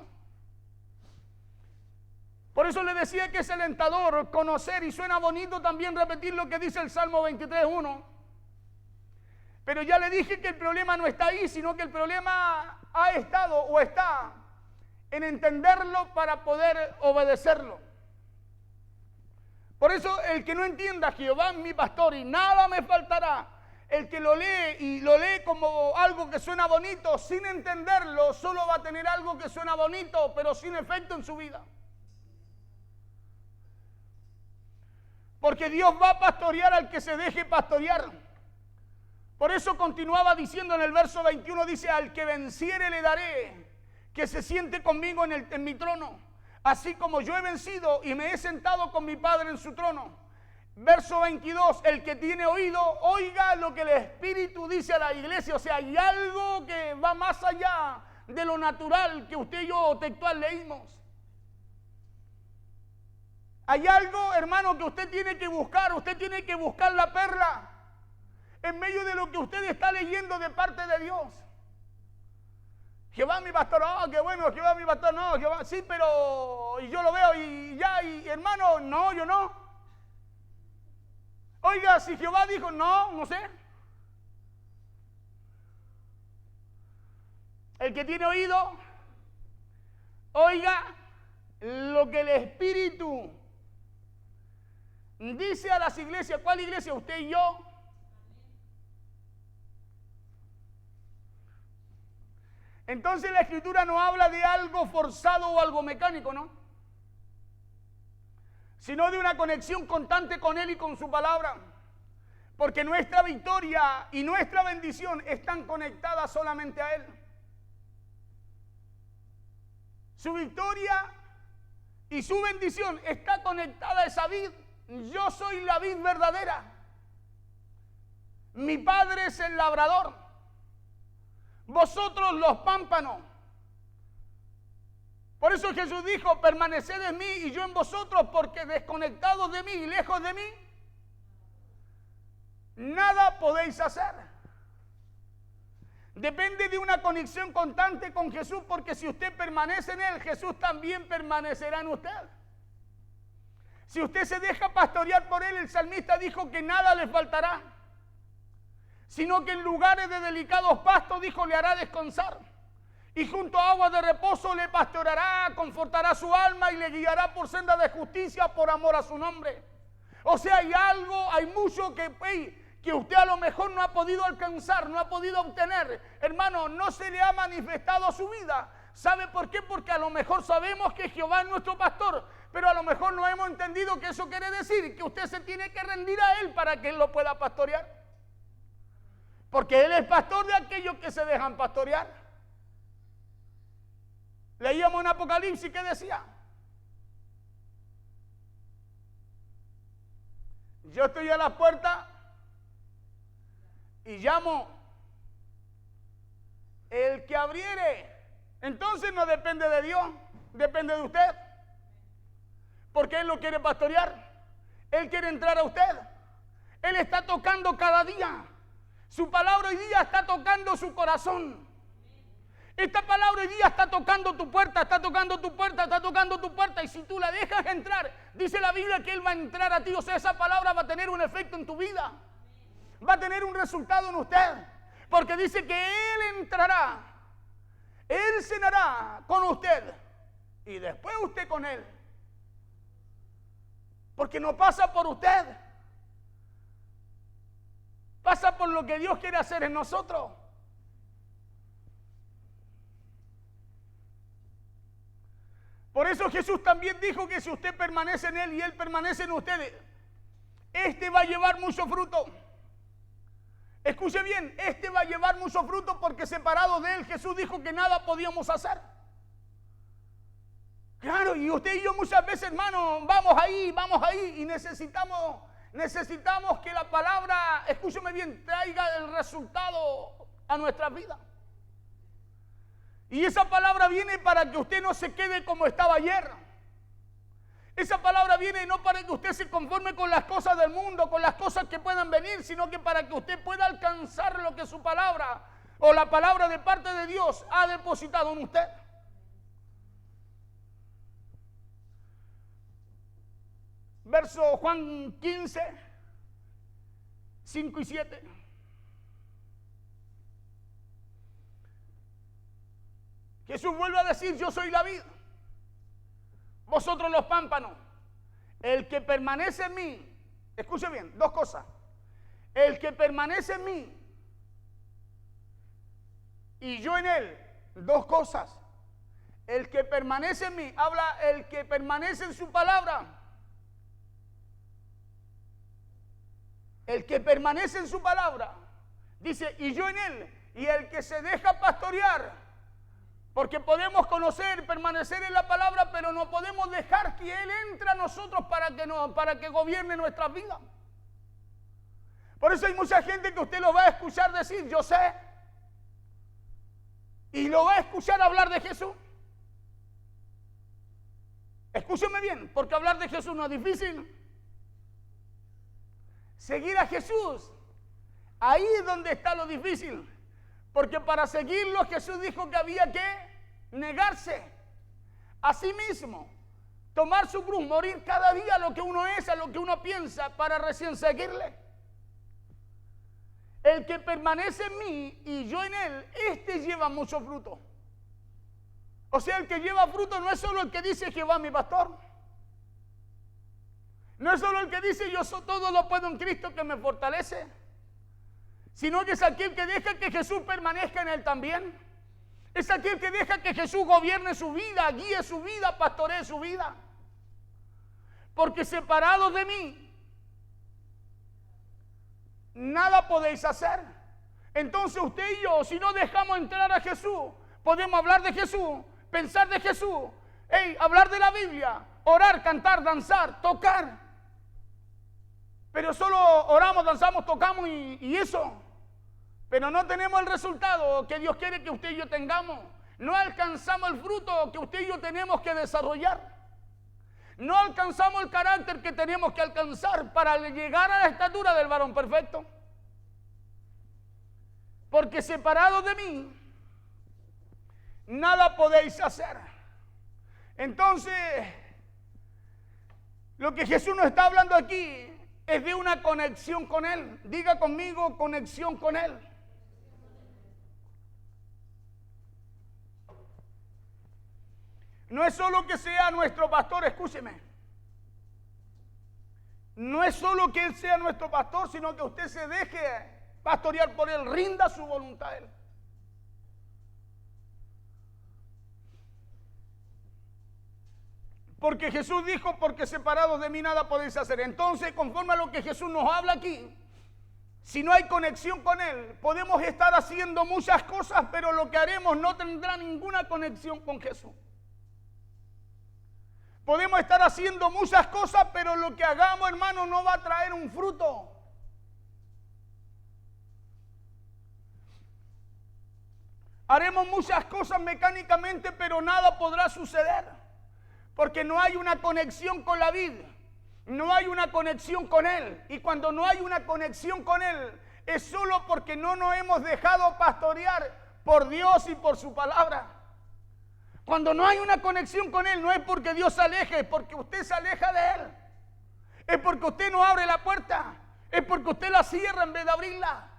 Por eso le decía que es alentador conocer, y suena bonito también repetir lo que dice el Salmo 23:1. Pero ya le dije que el problema no está ahí, sino que el problema ha estado o está en entenderlo para poder obedecerlo. Por eso el que no entienda Jehová es mi pastor y nada me faltará, el que lo lee y lo lee como algo que suena bonito, sin entenderlo, solo va a tener algo que suena bonito, pero sin efecto en su vida. Porque Dios va a pastorear al que se deje pastorear. Por eso continuaba diciendo en el verso 21, dice, al que venciere le daré que se siente conmigo en mi trono, así como yo he vencido y me he sentado con mi Padre en su trono. Verso 22, el que tiene oído, oiga lo que el Espíritu dice a la iglesia. O sea, hay algo que va más allá de lo natural que usted y yo textual leímos. Hay algo, hermano, que usted tiene que buscar. Usted tiene que buscar la perla en medio de lo que usted está leyendo de parte de Dios. Jehová mi pastor, qué bueno, Jehová mi pastor, no, Jehová, sí, pero y yo lo veo y ya, y hermano, no, yo no. Oiga, si Jehová dijo, no sé. El que tiene oído, oiga lo que el Espíritu dice a las iglesias. ¿Cuál iglesia? Usted y yo. Entonces la Escritura no habla de algo forzado o algo mecánico, ¿no? Sino de una conexión constante con Él y con su palabra. Porque nuestra victoria y nuestra bendición están conectadas solamente a Él. Su victoria y su bendición está conectada a esa vid. Yo soy la vid verdadera. Mi Padre es el labrador. Vosotros los pámpanos. Por eso Jesús dijo, permaneced en mí y yo en vosotros, porque desconectados de mí y lejos de mí, nada podéis hacer. Depende de una conexión constante con Jesús, porque si usted permanece en Él, Jesús también permanecerá en usted. Si usted se deja pastorear por Él, el salmista dijo que nada le faltará, sino que en lugares de delicados pastos, dijo, le hará descansar. Y junto a aguas de reposo le pastoreará, confortará su alma y le guiará por senda de justicia por amor a su nombre. O sea, hay algo, hay mucho que usted a lo mejor no ha podido alcanzar, no ha podido obtener. Hermano, no se le ha manifestado a su vida. ¿Sabe por qué? Porque a lo mejor sabemos que Jehová es nuestro pastor, pero a lo mejor no hemos entendido que eso quiere decir que usted se tiene que rendir a Él para que Él lo pueda pastorear. Porque Él es pastor de aquellos que se dejan pastorear. Leíamos en Apocalipsis que decía: yo estoy a la puerta y llamo. El que abriere. Entonces no depende de Dios, depende de usted. Porque Él lo quiere pastorear. Él quiere entrar a usted. Él está tocando cada día. Su palabra hoy día está tocando su corazón. Esta palabra hoy día está tocando tu puerta, está tocando tu puerta, está tocando tu puerta. Y si tú la dejas entrar, dice la Biblia que Él va a entrar a ti. O sea, esa palabra va a tener un efecto en tu vida. Va a tener un resultado en usted. Porque dice que Él entrará. Él cenará con usted. Y después usted con Él. Porque no pasa por usted. Pasa por lo que Dios quiere hacer en nosotros. Por eso Jesús también dijo que si usted permanece en Él y Él permanece en ustedes, este va a llevar mucho fruto. Escuche bien, este va a llevar mucho fruto porque separado de Él Jesús dijo que nada podíamos hacer. Claro, y usted y yo muchas veces, hermano, vamos ahí y necesitamos que la palabra, escúcheme bien, traiga el resultado a nuestra vida. Y esa palabra viene para que usted no se quede como estaba ayer. Esa palabra viene no para que usted se conforme con las cosas del mundo, con las cosas que puedan venir, sino que para que usted pueda alcanzar lo que su palabra o la palabra de parte de Dios ha depositado en usted. Verso Juan 15, 5 y 7. Jesús vuelve a decir, yo soy la vid, vosotros los pámpanos. El que permanece en mí, escuche bien, dos cosas. El que permanece en mí y yo en él, dos cosas. El que permanece en mí, habla el que permanece en su palabra. El que permanece en su palabra, dice, y yo en él, y el que se deja pastorear Porque podemos conocer, permanecer en la palabra, pero no podemos dejar que Él entre a nosotros para que gobierne nuestras vidas. Por eso hay mucha gente que usted lo va a escuchar decir, yo sé. Y lo va a escuchar hablar de Jesús. Escúcheme bien, porque hablar de Jesús no es difícil. Seguir a Jesús, ahí es donde está lo difícil. Porque para seguirlo Jesús dijo que había que negarse a sí mismo, tomar su cruz, morir cada día a lo que uno es, a lo que uno piensa, para recién seguirle. El que permanece en mí y yo en él, este lleva mucho fruto. O sea, el que lleva fruto no es solo el que dice Jehová mi pastor. No es solo el que dice yo todo lo puedo en Cristo que me fortalece, sino que es aquel que deja que Jesús permanezca en él también. Es aquel que deja que Jesús gobierne su vida, guíe su vida, pastoree su vida. Porque separados de mí, nada podéis hacer. Entonces usted y yo, si no dejamos entrar a Jesús, podemos hablar de Jesús, pensar de Jesús, hablar de la Biblia, orar, cantar, danzar, tocar. Pero solo oramos, danzamos, tocamos y eso. Pero no tenemos el resultado que Dios quiere que usted y yo tengamos. No alcanzamos el fruto que usted y yo tenemos que desarrollar. No alcanzamos el carácter que tenemos que alcanzar para llegar a la estatura del varón perfecto. Porque separados de mí, nada podéis hacer. Entonces, lo que Jesús nos está hablando aquí es de una conexión con Él. Diga conmigo, conexión con Él. No es solo que sea nuestro pastor, escúcheme. No es solo que Él sea nuestro pastor, sino que usted se deje pastorear por Él, rinda su voluntad a Él. Porque Jesús dijo, porque separados de mí nada podéis hacer. Entonces, conforme a lo que Jesús nos habla aquí, si no hay conexión con Él, podemos estar haciendo muchas cosas, pero lo que haremos no tendrá ninguna conexión con Jesús. Podemos estar haciendo muchas cosas, pero lo que hagamos, hermano, no va a traer un fruto. Haremos muchas cosas mecánicamente, pero nada podrá suceder. Porque no hay una conexión con la vida. No hay una conexión con Él. Y cuando no hay una conexión con Él, es solo porque no nos hemos dejado pastorear por Dios y por su palabra. Cuando no hay una conexión con Él, no es porque Dios se aleje, es porque usted se aleja de Él. Es porque usted no abre la puerta. Es porque usted la cierra en vez de abrirla.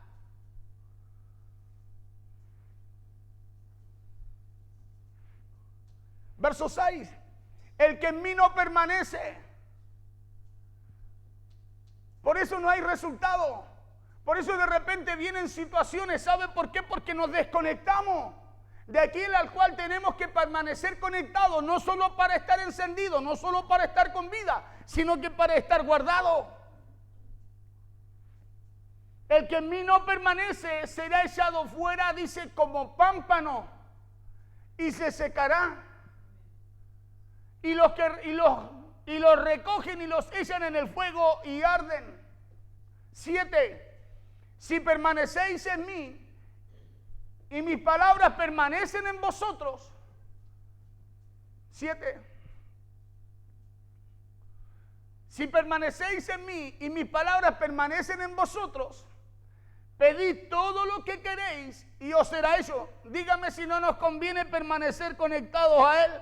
Verso 6. El que en mí no permanece. Por eso no hay resultado. Por eso de repente vienen situaciones. ¿Sabe por qué? Porque nos desconectamos de aquel al cual tenemos que permanecer conectados, no solo para estar encendido, no solo para estar con vida, sino que para estar guardado. El que en mí no permanece será echado fuera, dice, como pámpano, y se secará. Y los recogen y los echan en el fuego y arden. 7. Si permanecéis en mí y mis palabras permanecen en vosotros. 7. Si permanecéis en mí y mis palabras permanecen en vosotros, pedid todo lo que queréis y os será hecho. Dígame si no nos conviene permanecer conectados a Él.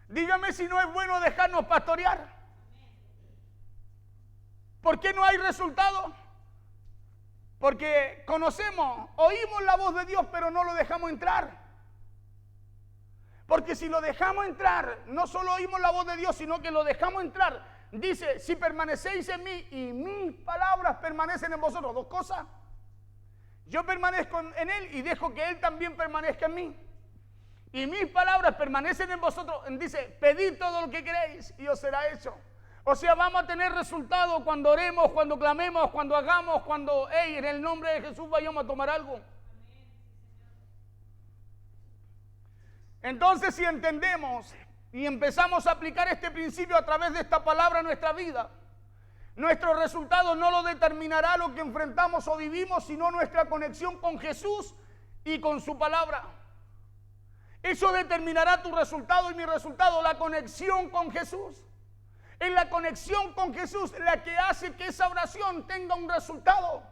Dígame si no es bueno dejarnos pastorear. ¿Por qué no hay resultado? Porque oímos la voz de Dios, pero no lo dejamos entrar. Porque si lo dejamos entrar, no solo oímos la voz de Dios, sino que lo dejamos entrar. Dice, si permanecéis en mí y mis palabras permanecen en vosotros. Dos cosas. Yo permanezco en Él y dejo que Él también permanezca en mí. Y mis palabras permanecen en vosotros. Dice, pedid todo lo que queréis y os será hecho. O sea, vamos a tener resultados cuando oremos, cuando clamemos, cuando hagamos, cuando en el nombre de Jesús vayamos a tomar algo. Entonces, si entendemos y empezamos a aplicar este principio a través de esta palabra en nuestra vida, nuestro resultado no lo determinará lo que enfrentamos o vivimos, sino nuestra conexión con Jesús y con su palabra. Eso determinará tu resultado y mi resultado, la conexión con Jesús. Es la conexión con Jesús la que hace que esa oración tenga un resultado.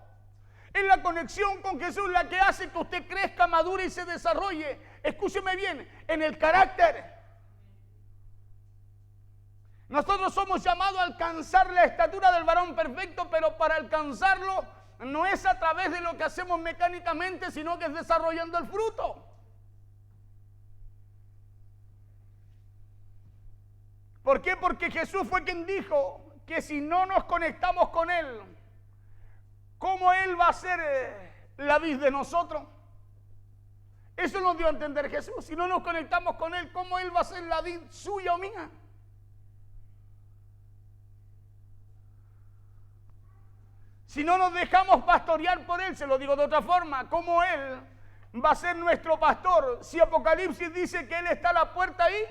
Es la conexión con Jesús la que hace que usted crezca, madure y se desarrolle. Escúcheme bien, en el carácter. Nosotros somos llamados a alcanzar la estatura del varón perfecto, pero para alcanzarlo no es a través de lo que hacemos mecánicamente, sino que es desarrollando el fruto. ¿Por qué? Porque Jesús fue quien dijo que si no nos conectamos con Él, ¿cómo Él va a ser la vid de nosotros? Eso nos dio a entender Jesús. Si no nos conectamos con Él, ¿cómo Él va a ser la vid suya o mía? Si no nos dejamos pastorear por Él, se lo digo de otra forma, ¿cómo Él va a ser nuestro pastor? Si Apocalipsis dice que Él está a la puerta ahí,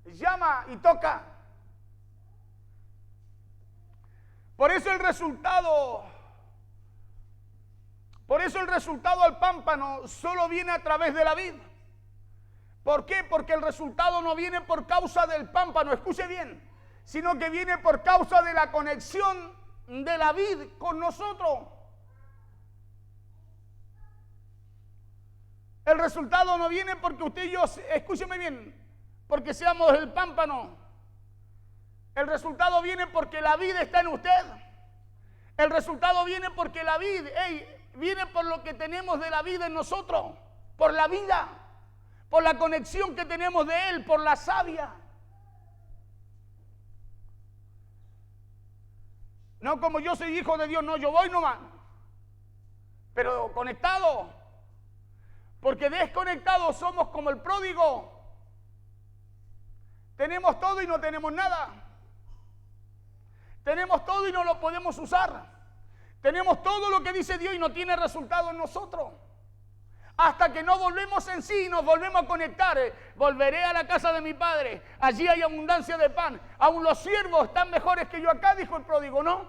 llama y toca. Por eso el resultado al pámpano solo viene a través de la vid. ¿Por qué? Porque el resultado no viene por causa del pámpano, escuche bien, sino que viene por causa de la conexión de la vid con nosotros. El resultado no viene porque usted y yo, escúcheme bien, porque seamos el pámpano. El resultado viene porque la vid está en usted. El resultado viene porque la vid, viene por lo que tenemos de la vida en nosotros, por la vida, por la conexión que tenemos de Él, por la savia. No como yo soy hijo de Dios, no, yo voy nomás, pero conectado, porque desconectados somos como el pródigo. Tenemos todo y no tenemos nada. Tenemos todo y no lo podemos usar. Tenemos todo lo que dice Dios y no tiene resultado en nosotros. Hasta que no volvemos en sí y nos volvemos a conectar. Volveré a la casa de mi padre. Allí hay abundancia de pan. Aún los siervos están mejores que yo acá, dijo el pródigo, ¿no?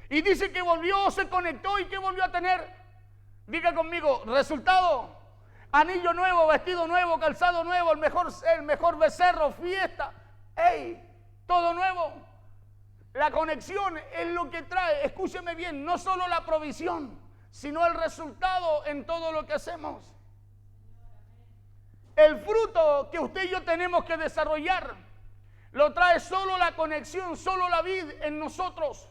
Y dice que volvió, se conectó y que volvió a tener. Diga conmigo, resultado. Anillo nuevo, vestido nuevo, calzado nuevo, el mejor becerro, fiesta. Todo nuevo. La conexión es lo que trae, escúcheme bien, no solo la provisión, sino el resultado en todo lo que hacemos. El fruto que usted y yo tenemos que desarrollar lo trae solo la conexión, solo la vid en nosotros.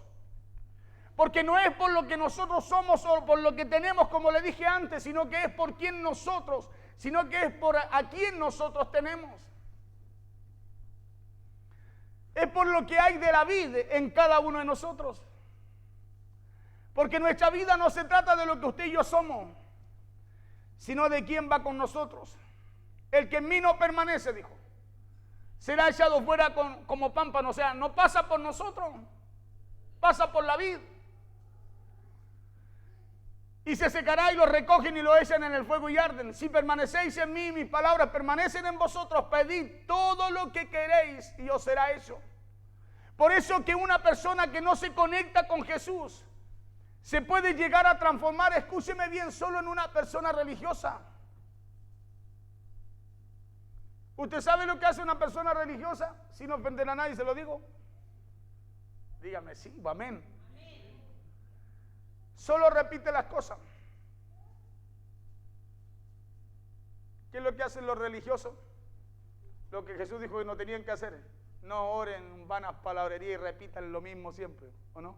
Porque no es por lo que nosotros somos o por lo que tenemos, como le dije antes, sino que es por quién nosotros, sino que es por a quién nosotros tenemos. Es por lo que hay de la vida en cada uno de nosotros. Porque nuestra vida no se trata de lo que usted y yo somos, sino de quién va con nosotros. El que en mí no permanece, dijo, será echado fuera como pámpano. O sea, no pasa por nosotros, pasa por la vid. Y se secará y lo recogen y lo echan en el fuego y arden. Si permanecéis en mí, mis palabras permanecen en vosotros, pedid todo lo que queréis y os será hecho. Por eso que una persona que no se conecta con Jesús se puede llegar a transformar, escúcheme bien, solo en una persona religiosa. ¿Usted sabe lo que hace una persona religiosa? Sin ofender a nadie, se lo digo. Dígame sí, amén. Solo repite las cosas. ¿Qué es lo que hacen los religiosos? Lo que Jesús dijo que no tenían que hacer. No oren vanas palabrerías y repitan lo mismo siempre, ¿o no?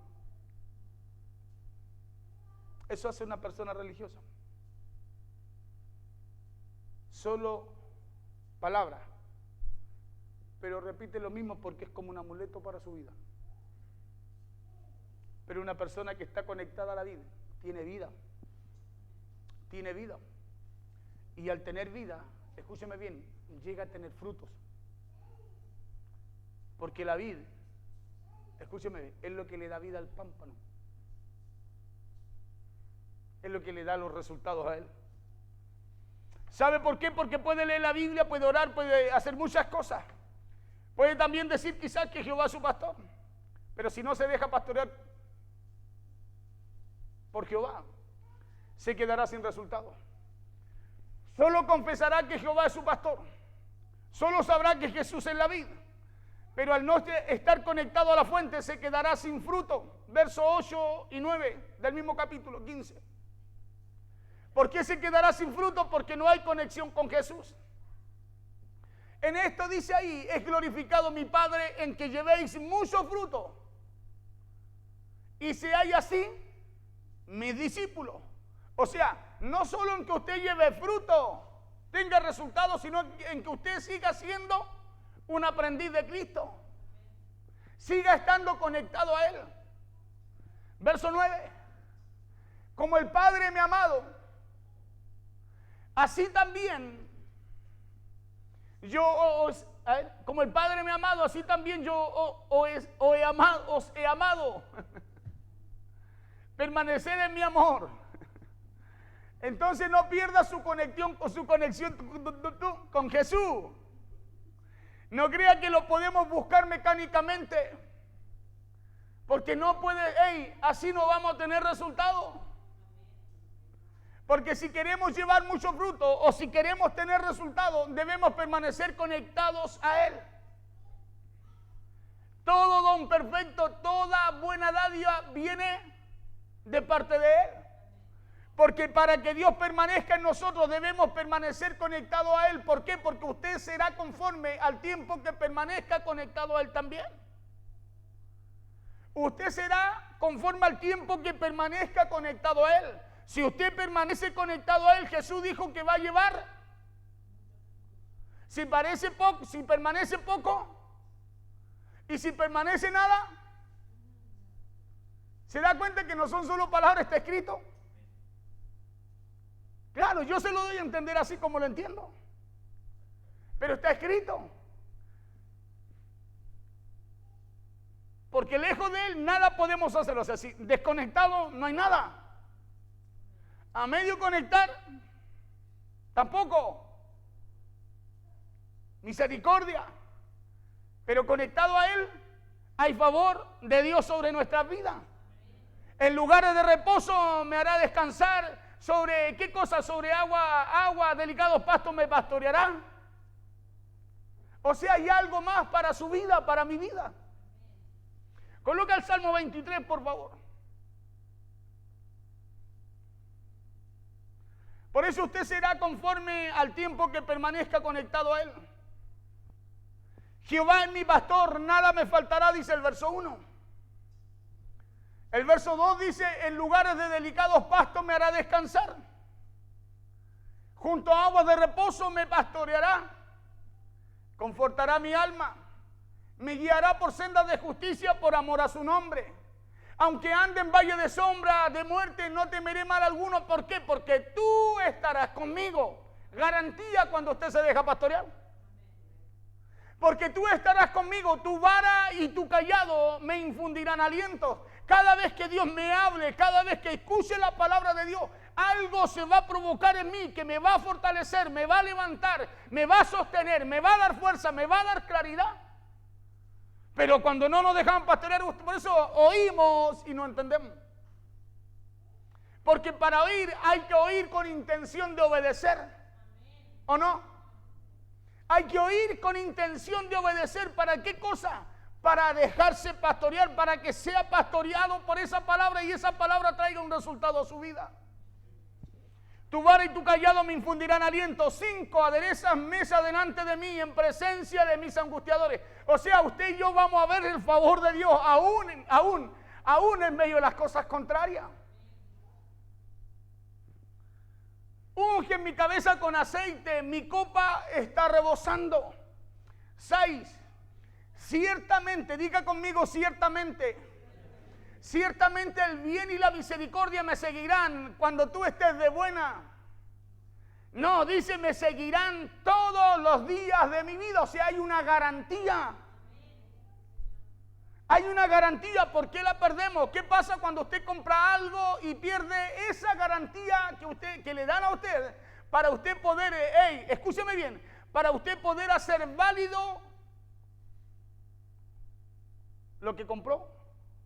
Eso hace una persona religiosa. Solo palabras, pero repite lo mismo porque es como un amuleto para su vida. Pero una persona que está conectada a la vida, tiene vida. Tiene vida. Y al tener vida, escúcheme bien, llega a tener frutos. Porque la vid, escúcheme bien, es lo que le da vida al pámpano. Es lo que le da los resultados a él. ¿Sabe por qué? Porque puede leer la Biblia, puede orar, puede hacer muchas cosas. Puede también decir quizás que Jehová es su pastor. Pero si no se deja pastorear por Jehová, se quedará sin resultado. Solo confesará que Jehová es su pastor. Solo sabrá que Jesús es la vid. Pero al no estar conectado a la fuente, se quedará sin fruto. Versos 8 y 9 del mismo capítulo 15. ¿Por qué se quedará sin fruto? Porque no hay conexión con Jesús. En esto dice ahí, es glorificado mi Padre en que llevéis mucho fruto. Y seáis así, mis discípulos. O sea, no solo en que usted lleve fruto, tenga resultados, sino en que usted siga siendo un aprendiz de Cristo. Siga estando conectado a Él. Verso 9. Como el Padre me ha amado, así también como el Padre me ha amado, así también yo os he amado. Permanecer en mi amor. Entonces no pierda su conexión con Jesús. No crea que lo podemos buscar mecánicamente, porque no puede, así no vamos a tener resultados. Porque si queremos llevar mucho fruto o si queremos tener resultados, debemos permanecer conectados a Él. Todo don perfecto, toda buena dádiva viene de parte de Él. Porque para que Dios permanezca en nosotros debemos permanecer conectados a Él. ¿Por qué? Porque usted será conforme al tiempo que permanezca conectado a Él también. Usted será conforme al tiempo que permanezca conectado a Él. Si usted permanece conectado a Él, Jesús dijo que va a llevar. Si permanece poco y si permanece nada, ¿se da cuenta que no son solo palabras? Está escrito. Claro, yo se lo doy a entender así como lo entiendo, pero está escrito. Porque lejos de Él nada podemos hacer. O sea, si desconectado no hay nada. A medio conectar, tampoco. Misericordia. Pero conectado a Él, hay favor de Dios sobre nuestras vidas. En lugares de reposo me hará descansar. ¿Sobre qué cosa? Sobre agua, delicados pastos me pastorearán. O sea, hay algo más para su vida, para mi vida. Coloca el Salmo 23, por favor. Por eso usted será conforme al tiempo que permanezca conectado a Él. Jehová es mi pastor, nada me faltará, dice el verso 1. El verso 2 dice, en lugares de delicados pastos me hará descansar. Junto a aguas de reposo me pastoreará. Confortará mi alma. Me guiará por sendas de justicia por amor a su nombre. Aunque ande en valle de sombra de muerte, no temeré mal alguno. ¿Por qué? Porque tú estarás conmigo. Garantía cuando usted se deja pastorear. Porque tú estarás conmigo, tu vara y tu callado me infundirán aliento. Cada vez que Dios me hable, cada vez que escuche la palabra de Dios, algo se va a provocar en mí que me va a fortalecer, me va a levantar, me va a sostener, me va a dar fuerza, me va a dar claridad. Pero cuando no nos dejan pastorear, por eso oímos y no entendemos. Porque para oír hay que oír con intención de obedecer. ¿O no? Hay que oír con intención de obedecer. ¿Para qué cosa? Para dejarse pastorear, para que sea pastoreado por esa palabra y esa palabra traiga un resultado a su vida. Tu vara y tu callado me infundirán aliento. 5, aderezas mesa delante de mí en presencia de mis angustiadores. O sea, usted y yo vamos a ver el favor de Dios aún en medio de las cosas contrarias. Unge mi cabeza con aceite, mi copa está rebosando. 6, ciertamente, diga conmigo ciertamente. Ciertamente el bien y la misericordia me seguirán cuando tú estés de buena. No, dice me seguirán todos los días de mi vida. O sea, hay una garantía. Hay una garantía. ¿Por qué la perdemos? ¿Qué pasa cuando usted compra algo y pierde esa garantía que le dan a usted? para usted poder, escúcheme bien, para usted poder hacer válido lo que compró,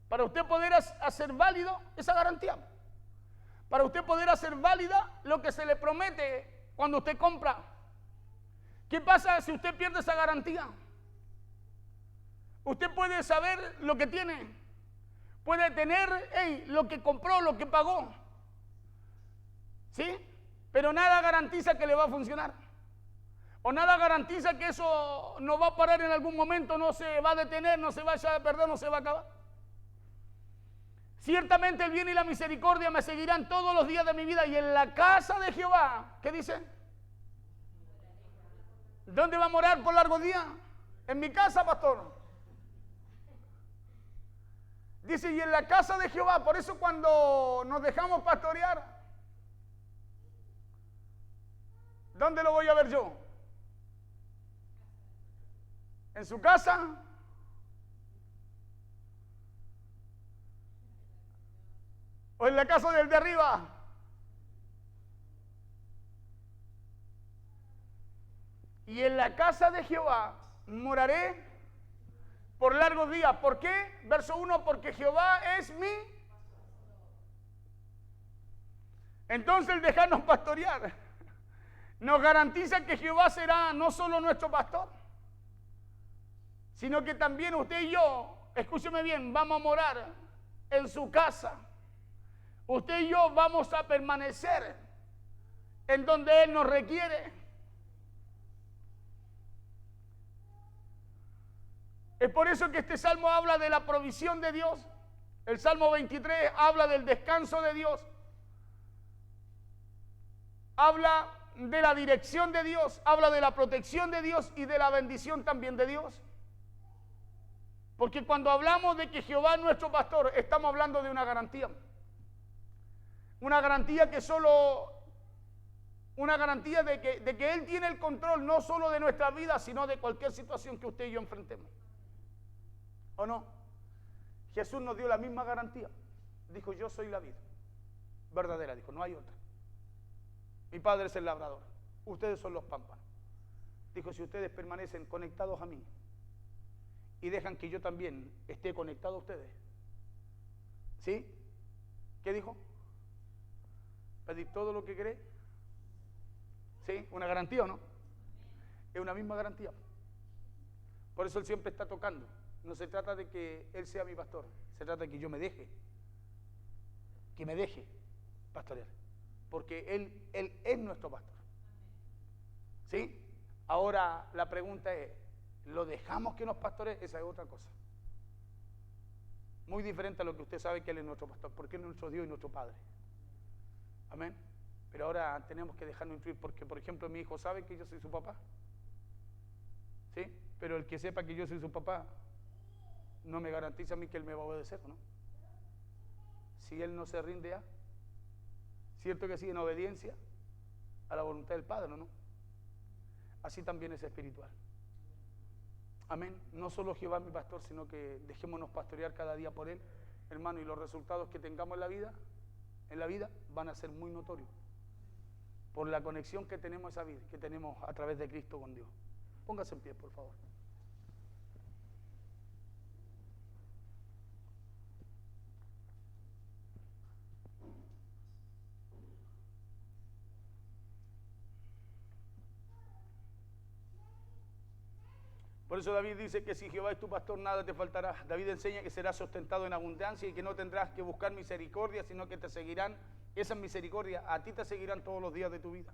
para usted poder hacer válido esa garantía, para usted poder hacer válida lo que se le promete cuando usted compra. ¿Qué pasa si usted pierde esa garantía? Usted puede saber lo que tiene, puede tener lo que compró, lo que pagó, ¿sí? Pero nada garantiza que le va a funcionar. O nada garantiza que eso no va a parar en algún momento, no se va a detener, no se va a echar a perder, no se va a acabar. Ciertamente el bien y la misericordia me seguirán todos los días de mi vida, y en la casa de Jehová, ¿qué dice? ¿Dónde va a morar por largos días? En mi casa, pastor. Dice, y en la casa de Jehová. Por eso cuando nos dejamos pastorear, ¿dónde lo voy a ver yo? ¿En su casa? ¿O en la casa del de arriba? Y en la casa de Jehová moraré por largos días. ¿Por qué? Verso 1, porque Jehová es mi. Entonces el dejarnos pastorear nos garantiza que Jehová será no solo nuestro pastor, sino que también usted y yo, escúcheme bien, vamos a morar en su casa. Usted y yo vamos a permanecer en donde Él nos requiere. Es por eso que este salmo habla de la provisión de Dios. El Salmo 23 habla del descanso de Dios. Habla de la dirección de Dios, habla de la protección de Dios y de la bendición también de Dios. Porque cuando hablamos de que Jehová es nuestro pastor, estamos hablando de una garantía. Una garantía que solo, una garantía de que Él tiene el control no solo de nuestra vida, sino de cualquier situación que usted y yo enfrentemos. ¿O no? Jesús nos dio la misma garantía. Dijo, yo soy la vid verdadera, dijo, no hay otra. Mi Padre es el labrador, ustedes son los pámpanos. Dijo, si ustedes permanecen conectados a mí y dejan que yo también esté conectado a ustedes, ¿sí? ¿Qué dijo? Pedir todo lo que queréis. ¿Sí? ¿Una garantía o no? Es una misma garantía. Por eso Él siempre está tocando. No se trata de que Él sea mi pastor, se trata de que yo me deje, que me deje pastorear, porque Él es nuestro pastor. ¿Sí? Ahora la pregunta es, ¿lo dejamos que nos pastoree? Esa es otra cosa. Muy diferente a lo que usted sabe que Él es nuestro pastor, porque Él es nuestro Dios y nuestro Padre. Amén. Pero ahora tenemos que dejarnos influir, porque por ejemplo mi hijo sabe que yo soy su papá. ¿Sí? Pero el que sepa que yo soy su papá no me garantiza a mí que Él me va a obedecer, ¿no? Si Él no se rinde cierto que sí, en obediencia a la voluntad del Padre, ¿no? Así también es espiritual. Amén. No solo Jehová es mi pastor, sino que dejémonos pastorear cada día por Él, hermano, y los resultados que tengamos en la vida van a ser muy notorios por la conexión que tenemos esa vida, que tenemos a través de Cristo con Dios. Póngase en pie, por favor. Por eso David dice que si Jehová es tu pastor, nada te faltará. David enseña que serás sustentado en abundancia y que no tendrás que buscar misericordia, sino que te seguirán, esas misericordias a ti te seguirán todos los días de tu vida.